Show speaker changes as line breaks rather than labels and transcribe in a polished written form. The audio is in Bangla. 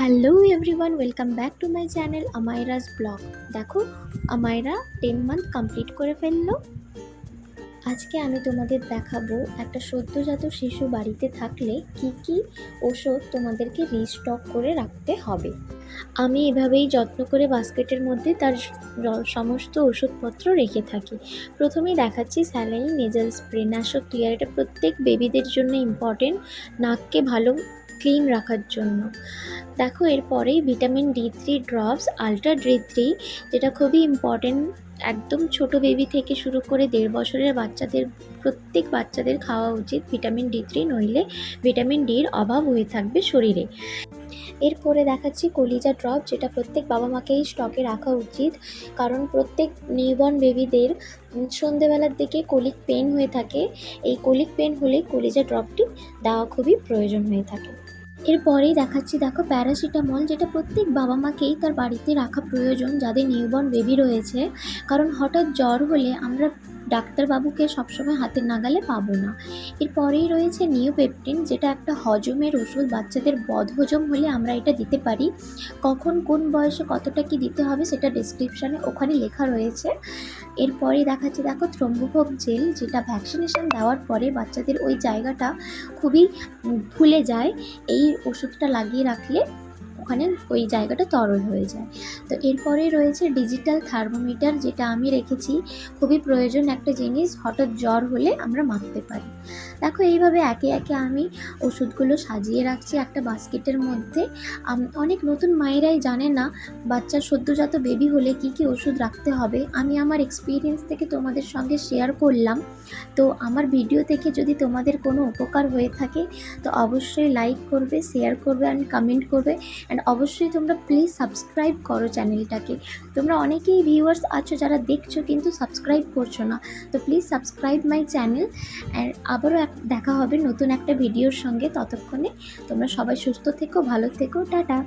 Hello everyone, welcome back to my channel Amaira's blog. দেখো, আমাইরা 10 মান্থ কমপ্লিট করে ফেললো। আজকে আমি তোমাদের দেখাবো একটা সদ্যজাত শিশু বাড়িতে থাকলে কি কি ওষুধ তোমাদেরকে রিস্টক করে রাখতে হবে। আমি এভাবেই যত্ন করে বাস্কেটের মধ্যে তার সমস্ত ওষুধপত্র রেখে থাকি। প্রথমেই দেখাচ্ছি saline nasal spray naso clear. এটা প্রত্যেক বেবিদের জন্য ইম্পর্টেন্ট, নাককে ভালো ক্লিন রাখার জন্য। দেখো, এরপরেই vitamin D3 drops ultra D3, যেটা খুবই ইম্পর্টেন্ট। একদম ছোট বেবি থেকে শুরু করে 1.5 বছরের বাচ্চাদের, প্রত্যেক বাচ্চাদের খাওয়া উচিত ভিটামিন D3, নইলে ভিটামিন ডির অভাব হয়ে থাকবে শরীরে। এরপরে দেখাচ্ছি কলিজা ড্রপ, যেটা প্রত্যেক বাবা মাকেই স্টকে রাখা উচিত, কারণ প্রত্যেক নিউবর্ন বেবিদের সন্ধেবেলার দিকে কলিক পেন হয়ে থাকে। এই কলিক পেন হলে কলিজা ড্রপটি দেওয়া খুবই প্রয়োজন হয়ে থাকে। এরপরেই দেখাচ্ছি, দেখো, প্যারাসিটামল, যেটা প্রত্যেক বাবা মাকেই তার বাড়িতে রাখা প্রয়োজন যাদের নিউবর্ন বেবি রয়েছে, কারণ হঠাৎ জ্বর হলে আমরা ডাক্তারবাবুকে সবসময় হাতের নাগালে পাবো না। এরপরেই রয়েছে নিওপেপটিন, যেটা একটা হজমের ওষুধ। বাচ্চাদের বদহজম হলে আমরা এটা দিতে পারি। কখন কোন বয়সে কতটা কি দিতে হবে সেটা ডেসক্রিপশানে ওখানে লেখা রয়েছে। এরপরেই দেখাচ্ছি, দেখো, থ্রম্বোফোব জেল, যেটা ভ্যাকসিনেশন দেওয়ার পরে বাচ্চাদের ওই জায়গাটা খুবই ফুলে যায়। এই ওষুধটা লাগিয়ে রাখলে ওখানে ওই জায়গাটা তরল হয়ে যায়। তো এরপরে রয়েছে ডিজিটাল থার্মোমিটার, যেটা আমি রেখেছি, খুবই প্রয়োজন একটা জিনিস, হঠাৎ জ্বর হলে আমরা মাপতে পারি। দেখো, এইভাবে একে একে আমি ওষুধগুলো সাজিয়ে রাখছি একটা বাস্কেটের মধ্যে। অনেক নতুন মায়েরাই জানে না বাচ্চার সদ্যজাত বেবি হলে কি কি ওষুধ রাখতে হবে। আমি আমার এক্সপিরিয়েন্স থেকে তোমাদের সঙ্গে শেয়ার করলাম। তো আমার ভিডিও থেকে যদি তোমাদের কোনো উপকার হয়ে থাকে তো অবশ্যই লাইক করবে, শেয়ার করবে অ্যান্ড কমেন্ট করবে। অ্যান্ড অবশ্যই তোমরা প্লিজ সাবস্ক্রাইব করো চ্যানেলটাকে। তোমরা অনেকেই ভিউয়ার্স আছো যারা দেখছো কিন্তু সাবস্ক্রাইব করছো না, তো please subscribe my channel. And আবারও দেখা হবে নতুন একটা ভিডিওর সঙ্গে। ততক্ষণে তোমরা সবাই সুস্থ থেকো, ভালো থেকো, টাটা।